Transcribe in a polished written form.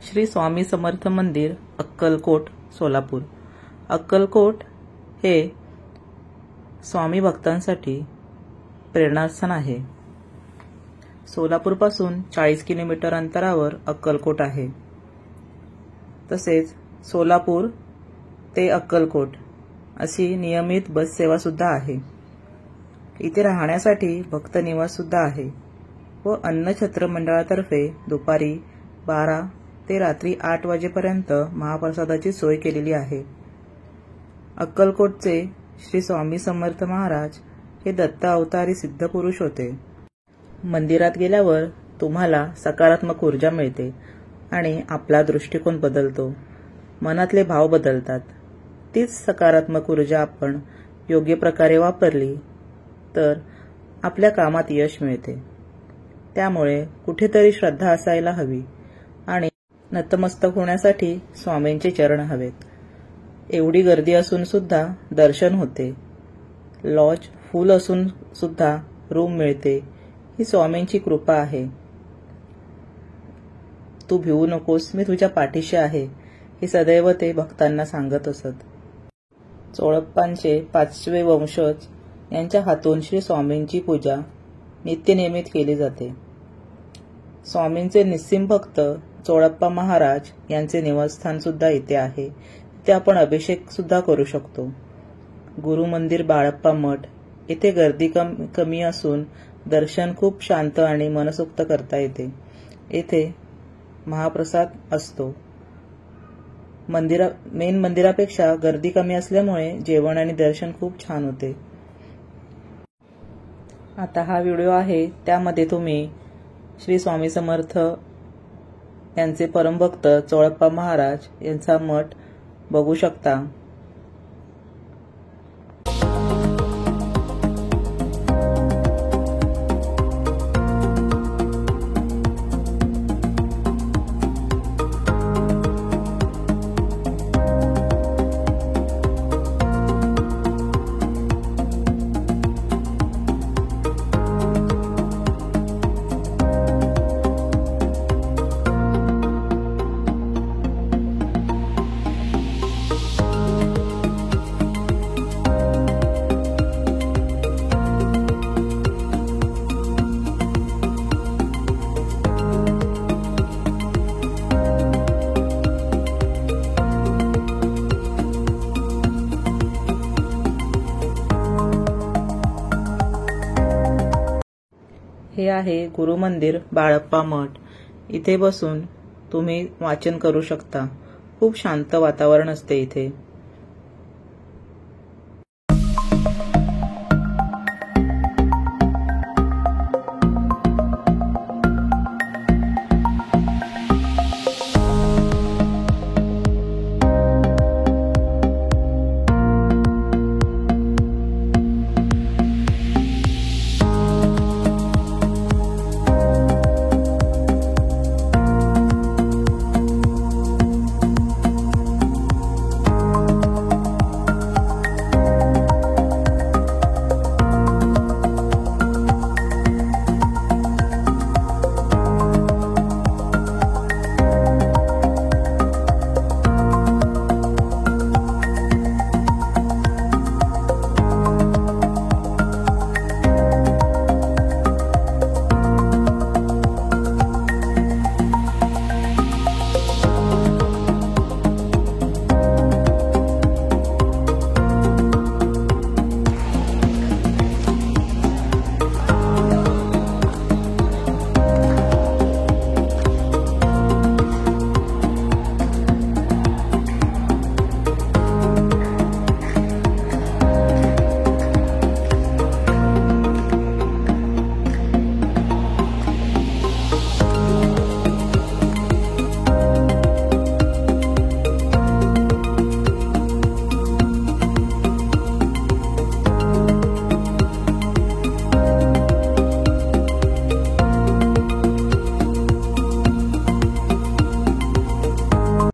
श्री स्वामी समर्थ मंदिर, अक्कलकोट, सोलापूर। अक्कलकोट हे स्वामी भक्तांसाठी प्रेरणास्थान आहे। सोलापूरपासून 40 किलोमीटर अंतरावर अक्कलकोट आहे। तसेच सोलापूर ते अक्कलकोट अशी नियमित बस सेवा सुद्धा आहे। इथे राहण्यासाठी भक्त निवास सुद्धा आहे व अन्नछत्र मंडळातर्फे दुपारी 12 ते रात्री 8 वाजेपर्यंत महाप्रसादाची सोय केलेली आहे। अक्कलकोटचे श्री स्वामी समर्थ महाराज हे दत्त अवतारी सिद्ध पुरुष होते। मंदिरात गेल्यावर तुम्हाला सकारात्मक ऊर्जा मिळते आणि आपला दृष्टिकोन बदलतो, मनातले भाव बदलतात। तीच सकारात्मक ऊर्जा आपण योग्य प्रकारे वापरली तर आपल्या कामात यश मिळते। त्यामुळे कुठेतरी श्रद्धा असायला हवी आणि नतमस्तक होण्यासाठी स्वामींचे चरण हवेत। एवढी गर्दी असून सुद्धा दर्शन होते, लॉज फुल असून सुद्धा रूम मिळते, ही स्वामींची कृपा आहे। तू भिवू नकोस, मी तुझ्या पाठीशी आहे, हे सदैव ते भक्तांना सांगत असत। चोळप्पांचे 5वे वंशज यांच्या हातून श्री स्वामींची पूजा नित्यनियमित केली जाते। स्वामींचे निस्सिम भक्त चोळप्पा महाराज यांचे निवासस्थान सुद्धा इथे आहे। इथे आपण अभिषेक सुद्धा करू शकतो। गुरु मंदिर बाळप्पा मठ, इथे गर्दी कमी असून दर्शन खूप शांत आणि मनसोक्त करता येते। येथे महाप्रसाद असतो। मेन मंदिरापेक्षा गर्दी कमी असल्यामुळे जेवण आणि दर्शन खूप छान होते। आता हा व्हिडिओ आहे, त्यामध्ये तुम्ही श्री स्वामी समर्थ यांचे परमभक्त चोळप्पा महाराज यांचा मठ बघू शकता। हे आहे गुरु मंदिर बाळप्पा मठ। इथे बसून तुम्ही वाचन करू शकता। खूप शांत वातावरण असते इथे।